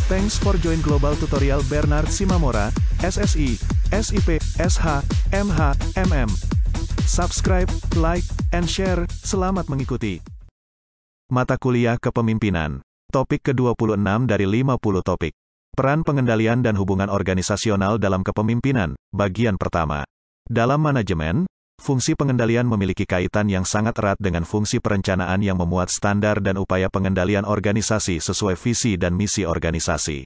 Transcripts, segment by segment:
Thanks for join Global Tutorial Bernard Simamora, SSI, SIP, SH, MH, MM. Subscribe, like, and share. Selamat mengikuti. Mata kuliah kepemimpinan. Topik ke-26 dari 50 topik. Peran pengendalian dan hubungan organisasional dalam kepemimpinan, bagian pertama. Dalam manajemen, fungsi pengendalian memiliki kaitan yang sangat erat dengan fungsi perencanaan yang memuat standar dan upaya pengendalian organisasi sesuai visi dan misi organisasi.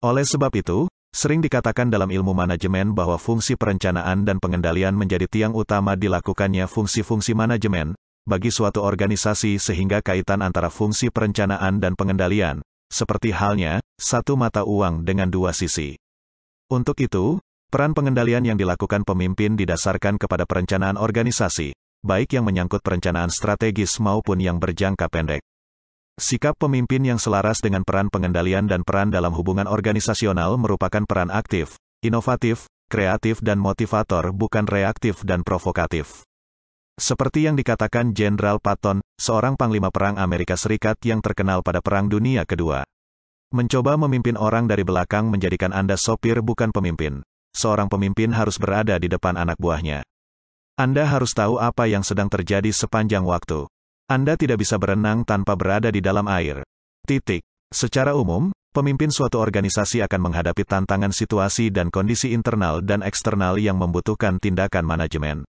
Oleh sebab itu, sering dikatakan dalam ilmu manajemen bahwa fungsi perencanaan dan pengendalian menjadi tiang utama dilakukannya fungsi-fungsi manajemen bagi suatu organisasi, sehingga kaitan antara fungsi perencanaan dan pengendalian, seperti halnya satu mata uang dengan dua sisi. Untuk itu, peran pengendalian yang dilakukan pemimpin didasarkan kepada perencanaan organisasi, baik yang menyangkut perencanaan strategis maupun yang berjangka pendek. Sikap pemimpin yang selaras dengan peran pengendalian dan peran dalam hubungan organisasional merupakan peran aktif, inovatif, kreatif dan motivator, bukan reaktif dan provokatif. Seperti yang dikatakan Jenderal Patton, seorang panglima perang Amerika Serikat yang terkenal pada Perang Dunia Kedua. Mencoba memimpin orang dari belakang menjadikan Anda sopir bukan pemimpin. Seorang pemimpin harus berada di depan anak buahnya. Anda harus tahu apa yang sedang terjadi sepanjang waktu. Anda tidak bisa berenang tanpa berada di dalam air. Titik. Secara umum, pemimpin suatu organisasi akan menghadapi tantangan situasi dan kondisi internal dan eksternal yang membutuhkan tindakan manajemen.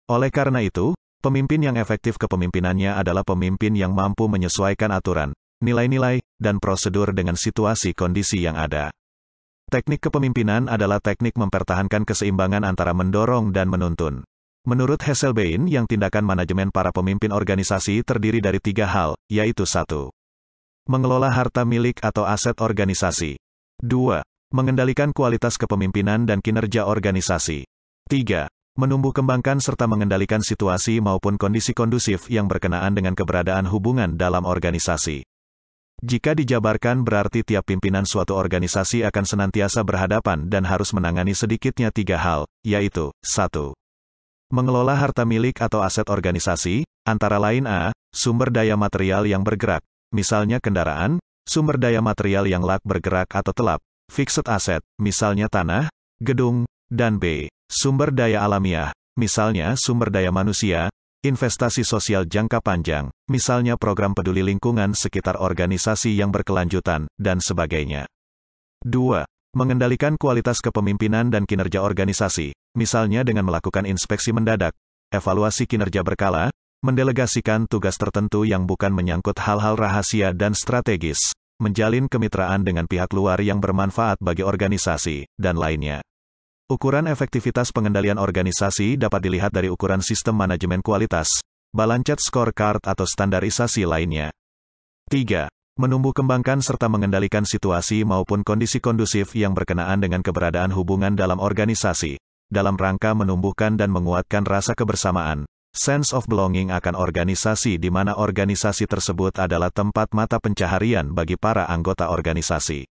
Oleh karena itu, pemimpin yang efektif kepemimpinannya adalah pemimpin yang mampu menyesuaikan aturan, nilai-nilai, dan prosedur dengan situasi kondisi yang ada. Teknik kepemimpinan adalah teknik mempertahankan keseimbangan antara mendorong dan menuntun. Menurut Hesselbein, yang tindakan manajemen para pemimpin organisasi terdiri dari 3 hal, yaitu 1. Mengelola harta milik atau aset organisasi. 2. Mengendalikan kualitas kepemimpinan dan kinerja organisasi. 3. Menumbuh kembangkan serta mengendalikan situasi maupun kondisi kondusif yang berkenaan dengan keberadaan hubungan dalam organisasi. Jika dijabarkan, berarti tiap pimpinan suatu organisasi akan senantiasa berhadapan dan harus menangani sedikitnya 3 hal, yaitu 1. Mengelola harta milik atau aset organisasi, antara lain a. Sumber daya material yang bergerak, misalnya kendaraan, sumber daya material yang bergerak atau telap, fixed asset, misalnya tanah, gedung, dan b. Sumber daya alamiah, misalnya sumber daya manusia, investasi sosial jangka panjang, misalnya program peduli lingkungan sekitar organisasi yang berkelanjutan, dan sebagainya. 2. Mengendalikan kualitas kepemimpinan dan kinerja organisasi, misalnya dengan melakukan inspeksi mendadak, evaluasi kinerja berkala, mendelegasikan tugas tertentu yang bukan menyangkut hal-hal rahasia dan strategis, menjalin kemitraan dengan pihak luar yang bermanfaat bagi organisasi, dan lainnya. Ukuran efektivitas pengendalian organisasi dapat dilihat dari ukuran sistem manajemen kualitas, balanced scorecard atau standarisasi lainnya. 3. Menumbuh kembangkan serta mengendalikan situasi maupun kondisi kondusif yang berkenaan dengan keberadaan hubungan dalam organisasi, dalam rangka menumbuhkan dan menguatkan rasa kebersamaan, sense of belonging akan organisasi, di mana organisasi tersebut adalah tempat mata pencaharian bagi para anggota organisasi.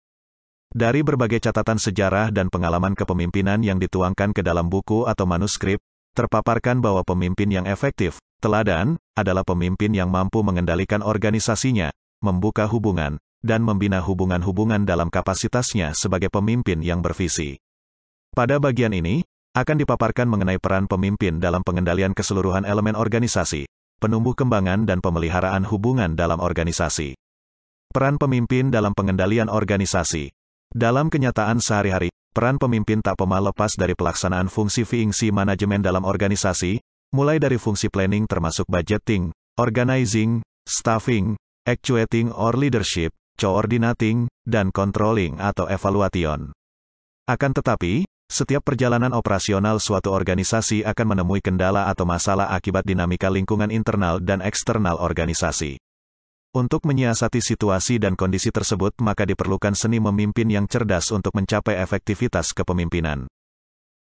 Dari berbagai catatan sejarah dan pengalaman kepemimpinan yang dituangkan ke dalam buku atau manuskrip, terpaparkan bahwa pemimpin yang efektif, teladan, adalah pemimpin yang mampu mengendalikan organisasinya, membuka hubungan, dan membina hubungan-hubungan dalam kapasitasnya sebagai pemimpin yang bervisi. Pada bagian ini, akan dipaparkan mengenai peran pemimpin dalam pengendalian keseluruhan elemen organisasi, penumbuh kembangan dan pemeliharaan hubungan dalam organisasi. Peran pemimpin dalam pengendalian organisasi. Dalam kenyataan sehari-hari, peran pemimpin tak pernah lepas dari pelaksanaan fungsi manajemen dalam organisasi, mulai dari fungsi planning termasuk budgeting, organizing, staffing, actuating or leadership, coordinating, dan controlling atau evaluation. Akan tetapi, setiap perjalanan operasional suatu organisasi akan menemui kendala atau masalah akibat dinamika lingkungan internal dan eksternal organisasi. Untuk menyiasati situasi dan kondisi tersebut, maka diperlukan seni memimpin yang cerdas untuk mencapai efektivitas kepemimpinan.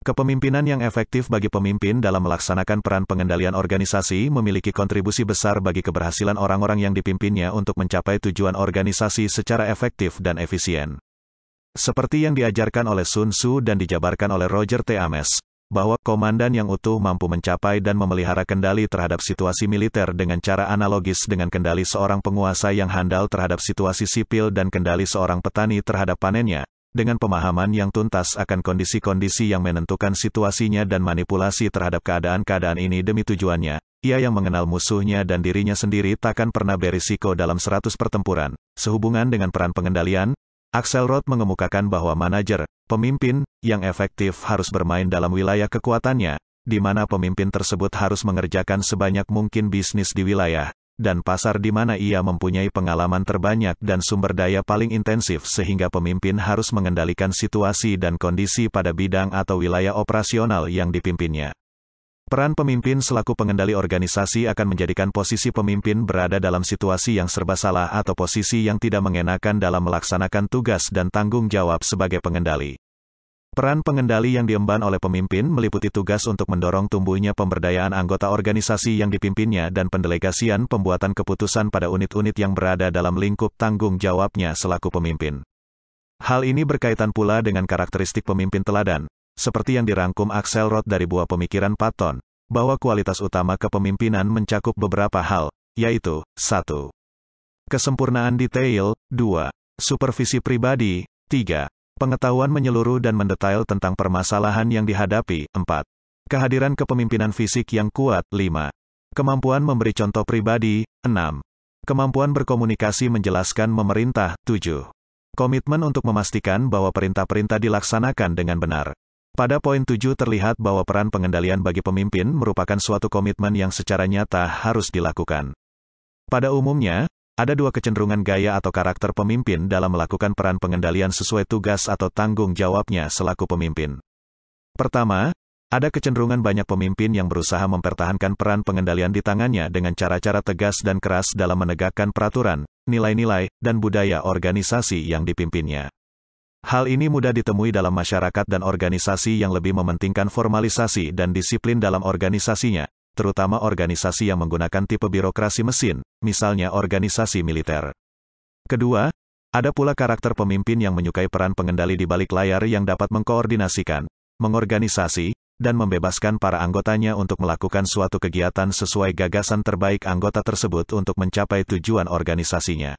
Kepemimpinan yang efektif bagi pemimpin dalam melaksanakan peran pengendalian organisasi memiliki kontribusi besar bagi keberhasilan orang-orang yang dipimpinnya untuk mencapai tujuan organisasi secara efektif dan efisien. Seperti yang diajarkan oleh Sun Tzu dan dijabarkan oleh Roger T. Ames, bahwa komandan yang utuh mampu mencapai dan memelihara kendali terhadap situasi militer dengan cara analogis dengan kendali seorang penguasa yang handal terhadap situasi sipil dan kendali seorang petani terhadap panennya, dengan pemahaman yang tuntas akan kondisi-kondisi yang menentukan situasinya dan manipulasi terhadap keadaan-keadaan ini demi tujuannya. Ia yang mengenal musuhnya dan dirinya sendiri takkan pernah berisiko dalam 100 pertempuran. Sehubungan dengan peran pengendalian, Axelrod mengemukakan bahwa manajer, pemimpin, yang efektif harus bermain dalam wilayah kekuatannya, di mana pemimpin tersebut harus mengerjakan sebanyak mungkin bisnis di wilayah, dan pasar di mana ia mempunyai pengalaman terbanyak dan sumber daya paling intensif sehingga pemimpin harus mengendalikan situasi dan kondisi pada bidang atau wilayah operasional yang dipimpinnya. Peran pemimpin selaku pengendali organisasi akan menjadikan posisi pemimpin berada dalam situasi yang serba salah atau posisi yang tidak mengenakan dalam melaksanakan tugas dan tanggung jawab sebagai pengendali. Peran pengendali yang diemban oleh pemimpin meliputi tugas untuk mendorong tumbuhnya pemberdayaan anggota organisasi yang dipimpinnya dan pendelegasian pembuatan keputusan pada unit-unit yang berada dalam lingkup tanggung jawabnya selaku pemimpin. Hal ini berkaitan pula dengan karakteristik pemimpin teladan, seperti yang dirangkum Axelrod dari buah pemikiran Patton, bahwa kualitas utama kepemimpinan mencakup beberapa hal, yaitu 1. Kesempurnaan detail, 2. Supervisi pribadi, 3. Pengetahuan menyeluruh dan mendetail tentang permasalahan yang dihadapi, 4. Kehadiran kepemimpinan fisik yang kuat, 5. Kemampuan memberi contoh pribadi, 6. Kemampuan berkomunikasi menjelaskan memerintah, 7. Komitmen untuk memastikan bahwa perintah-perintah dilaksanakan dengan benar. Pada poin 7 terlihat bahwa peran pengendalian bagi pemimpin merupakan suatu komitmen yang secara nyata harus dilakukan. Pada umumnya, ada dua kecenderungan gaya atau karakter pemimpin dalam melakukan peran pengendalian sesuai tugas atau tanggung jawabnya selaku pemimpin. Pertama, ada kecenderungan banyak pemimpin yang berusaha mempertahankan peran pengendalian di tangannya dengan cara-cara tegas dan keras dalam menegakkan peraturan, nilai-nilai, dan budaya organisasi yang dipimpinnya. Hal ini mudah ditemui dalam masyarakat dan organisasi yang lebih mementingkan formalisasi dan disiplin dalam organisasinya, terutama organisasi yang menggunakan tipe birokrasi mesin, misalnya organisasi militer. Kedua, ada pula karakter pemimpin yang menyukai peran pengendali di balik layar yang dapat mengkoordinasikan, mengorganisasi, dan membebaskan para anggotanya untuk melakukan suatu kegiatan sesuai gagasan terbaik anggota tersebut untuk mencapai tujuan organisasinya.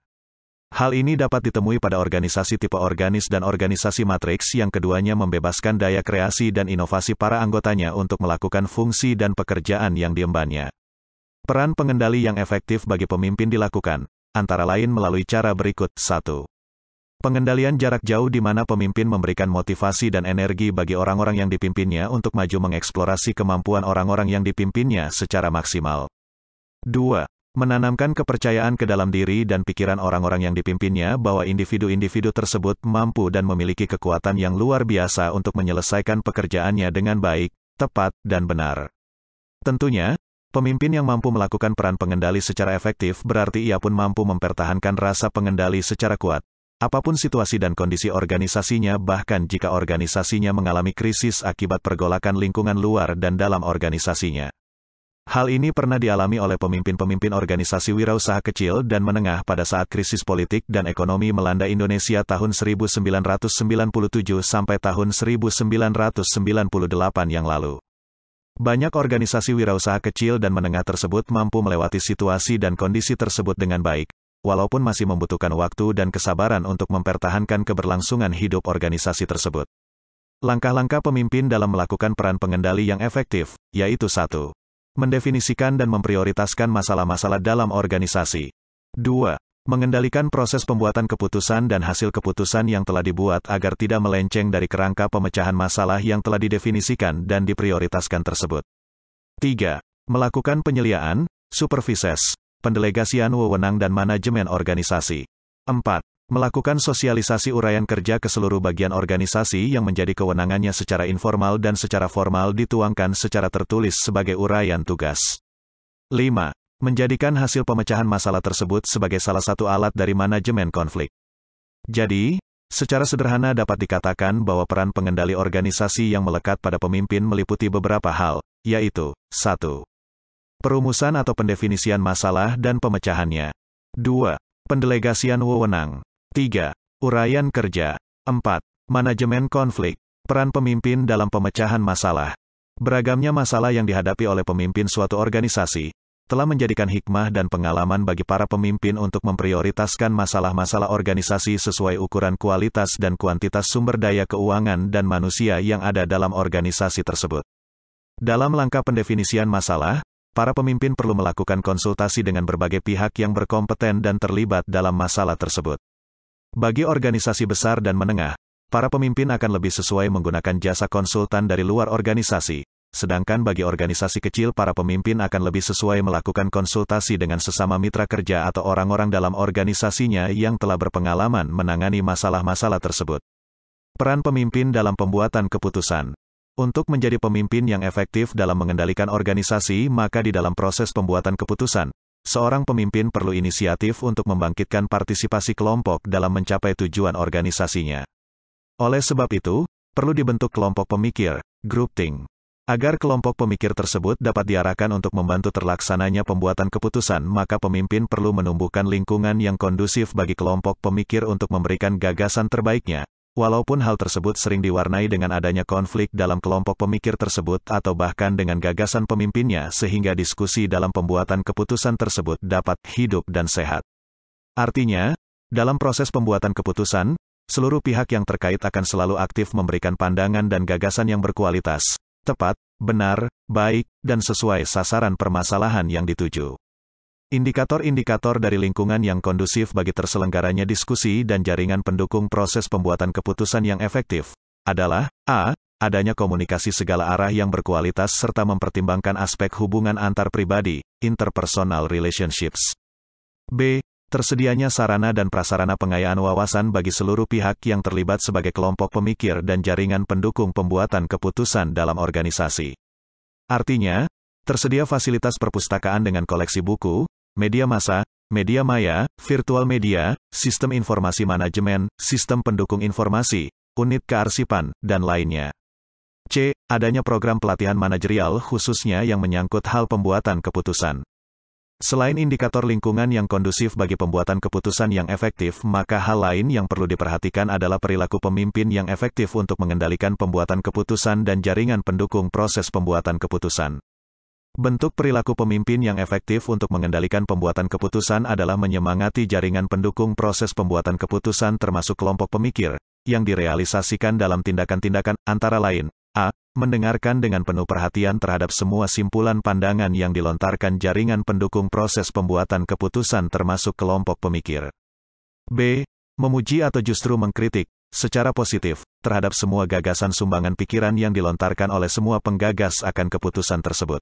Hal ini dapat ditemui pada organisasi tipe organis dan organisasi matriks yang keduanya membebaskan daya kreasi dan inovasi para anggotanya untuk melakukan fungsi dan pekerjaan yang diembannya. Peran pengendali yang efektif bagi pemimpin dilakukan, antara lain melalui cara berikut. 1. Pengendalian jarak jauh di mana pemimpin memberikan motivasi dan energi bagi orang-orang yang dipimpinnya untuk maju mengeksplorasi kemampuan orang-orang yang dipimpinnya secara maksimal. 2. Menanamkan kepercayaan ke dalam diri dan pikiran orang-orang yang dipimpinnya bahwa individu-individu tersebut mampu dan memiliki kekuatan yang luar biasa untuk menyelesaikan pekerjaannya dengan baik, tepat, dan benar. Tentunya, pemimpin yang mampu melakukan peran pengendali secara efektif berarti ia pun mampu mempertahankan rasa pengendali secara kuat, apapun situasi dan kondisi organisasinya, bahkan jika organisasinya mengalami krisis akibat pergolakan lingkungan luar dan dalam organisasinya. Hal ini pernah dialami oleh pemimpin-pemimpin organisasi wirausaha kecil dan menengah pada saat krisis politik dan ekonomi melanda Indonesia tahun 1997 sampai tahun 1998 yang lalu. Banyak organisasi wirausaha kecil dan menengah tersebut mampu melewati situasi dan kondisi tersebut dengan baik, walaupun masih membutuhkan waktu dan kesabaran untuk mempertahankan keberlangsungan hidup organisasi tersebut. Langkah-langkah pemimpin dalam melakukan peran pengendali yang efektif, yaitu 1. Mendefinisikan dan memprioritaskan masalah-masalah dalam organisasi. 2. Mengendalikan proses pembuatan keputusan dan hasil keputusan yang telah dibuat agar tidak melenceng dari kerangka pemecahan masalah yang telah didefinisikan dan diprioritaskan tersebut. 3. Melakukan penyeliaan, supervises, pendelegasian wewenang dan manajemen organisasi. 4. Melakukan sosialisasi uraian kerja ke seluruh bagian organisasi yang menjadi kewenangannya secara informal dan secara formal dituangkan secara tertulis sebagai uraian tugas. 5. Menjadikan hasil pemecahan masalah tersebut sebagai salah satu alat dari manajemen konflik. Jadi, secara sederhana dapat dikatakan bahwa peran pengendali organisasi yang melekat pada pemimpin meliputi beberapa hal, yaitu 1. Perumusan atau pendefinisian masalah dan pemecahannya. 2. Pendelegasian wewenang. 3. Uraian kerja. 4. Manajemen konflik. Peran pemimpin dalam pemecahan masalah. Beragamnya masalah yang dihadapi oleh pemimpin suatu organisasi, telah menjadikan hikmah dan pengalaman bagi para pemimpin untuk memprioritaskan masalah-masalah organisasi sesuai ukuran kualitas dan kuantitas sumber daya keuangan dan manusia yang ada dalam organisasi tersebut. Dalam langkah pendefinisian masalah, para pemimpin perlu melakukan konsultasi dengan berbagai pihak yang berkompeten dan terlibat dalam masalah tersebut. Bagi organisasi besar dan menengah, para pemimpin akan lebih sesuai menggunakan jasa konsultan dari luar organisasi. Sedangkan bagi organisasi kecil, para pemimpin akan lebih sesuai melakukan konsultasi dengan sesama mitra kerja atau orang-orang dalam organisasinya yang telah berpengalaman menangani masalah-masalah tersebut. Peran pemimpin dalam pembuatan keputusan. Untuk menjadi pemimpin yang efektif dalam mengendalikan organisasi, maka di dalam proses pembuatan keputusan, seorang pemimpin perlu inisiatif untuk membangkitkan partisipasi kelompok dalam mencapai tujuan organisasinya. Oleh sebab itu, perlu dibentuk kelompok pemikir, group think. Agar kelompok pemikir tersebut dapat diarahkan untuk membantu terlaksananya pembuatan keputusan, maka pemimpin perlu menumbuhkan lingkungan yang kondusif bagi kelompok pemikir untuk memberikan gagasan terbaiknya, walaupun hal tersebut sering diwarnai dengan adanya konflik dalam kelompok pemikir tersebut atau bahkan dengan gagasan pemimpinnya, sehingga diskusi dalam pembuatan keputusan tersebut dapat hidup dan sehat. Artinya, dalam proses pembuatan keputusan, seluruh pihak yang terkait akan selalu aktif memberikan pandangan dan gagasan yang berkualitas, tepat, benar, baik, dan sesuai sasaran permasalahan yang dituju. Indikator-indikator dari lingkungan yang kondusif bagi terselenggaranya diskusi dan jaringan pendukung proses pembuatan keputusan yang efektif adalah a. Adanya komunikasi segala arah yang berkualitas serta mempertimbangkan aspek hubungan antar pribadi, interpersonal relationships. b. Tersedianya sarana dan prasarana pengayaan wawasan bagi seluruh pihak yang terlibat sebagai kelompok pemikir dan jaringan pendukung pembuatan keputusan dalam organisasi. Artinya, tersedia fasilitas perpustakaan dengan koleksi buku, media massa, media maya, virtual media, sistem informasi manajemen, sistem pendukung informasi, unit kearsipan, dan lainnya. C. Adanya program pelatihan manajerial khususnya yang menyangkut hal pembuatan keputusan. Selain indikator lingkungan yang kondusif bagi pembuatan keputusan yang efektif, maka hal lain yang perlu diperhatikan adalah perilaku pemimpin yang efektif untuk mengendalikan pembuatan keputusan dan jaringan pendukung proses pembuatan keputusan. Bentuk perilaku pemimpin yang efektif untuk mengendalikan pembuatan keputusan adalah menyemangati jaringan pendukung proses pembuatan keputusan termasuk kelompok pemikir, yang direalisasikan dalam tindakan-tindakan antara lain, a. Mendengarkan dengan penuh perhatian terhadap semua simpulan pandangan yang dilontarkan jaringan pendukung proses pembuatan keputusan termasuk kelompok pemikir. b. Memuji atau justru mengkritik, secara positif, terhadap semua gagasan sumbangan pikiran yang dilontarkan oleh semua penggagas akan keputusan tersebut.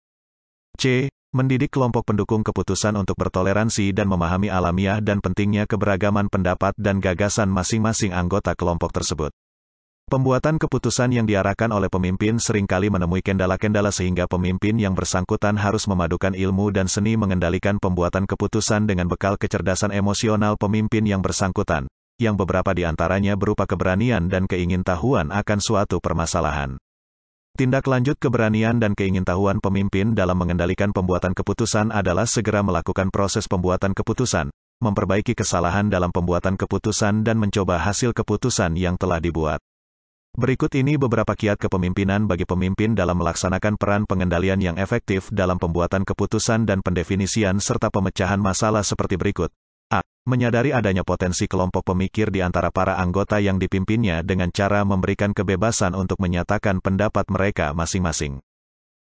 c. Mendidik kelompok pendukung keputusan untuk bertoleransi dan memahami alamiah dan pentingnya keberagaman pendapat dan gagasan masing-masing anggota kelompok tersebut. Pembuatan keputusan yang diarahkan oleh pemimpin seringkali menemui kendala-kendala sehingga pemimpin yang bersangkutan harus memadukan ilmu dan seni mengendalikan pembuatan keputusan dengan bekal kecerdasan emosional pemimpin yang bersangkutan, yang beberapa di antaranya berupa keberanian dan keingintahuan akan suatu permasalahan. Tindak lanjut keberanian dan keingintahuan pemimpin dalam mengendalikan pembuatan keputusan adalah segera melakukan proses pembuatan keputusan, memperbaiki kesalahan dalam pembuatan keputusan dan mencoba hasil keputusan yang telah dibuat. Berikut ini beberapa kiat kepemimpinan bagi pemimpin dalam melaksanakan peran pengendalian yang efektif dalam pembuatan keputusan dan pendefinisian serta pemecahan masalah seperti berikut. A. Menyadari adanya potensi kelompok pemikir di antara para anggota yang dipimpinnya dengan cara memberikan kebebasan untuk menyatakan pendapat mereka masing-masing.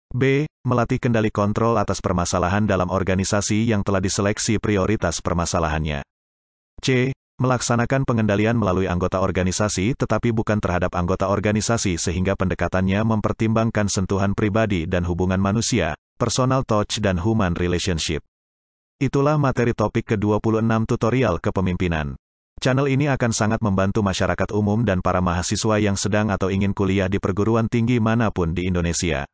B. Melatih kendali kontrol atas permasalahan dalam organisasi yang telah diseleksi prioritas permasalahannya. C. Melaksanakan pengendalian melalui anggota organisasi tetapi bukan terhadap anggota organisasi sehingga pendekatannya mempertimbangkan sentuhan pribadi dan hubungan manusia, personal touch dan human relationship. Itulah materi topik ke-26 tutorial kepemimpinan. Channel ini akan sangat membantu masyarakat umum dan para mahasiswa yang sedang atau ingin kuliah di perguruan tinggi manapun di Indonesia.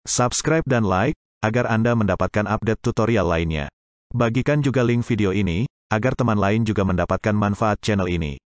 Subscribe dan like, agar Anda mendapatkan update tutorial lainnya. Bagikan juga link video ini, agar teman lain juga mendapatkan manfaat channel ini.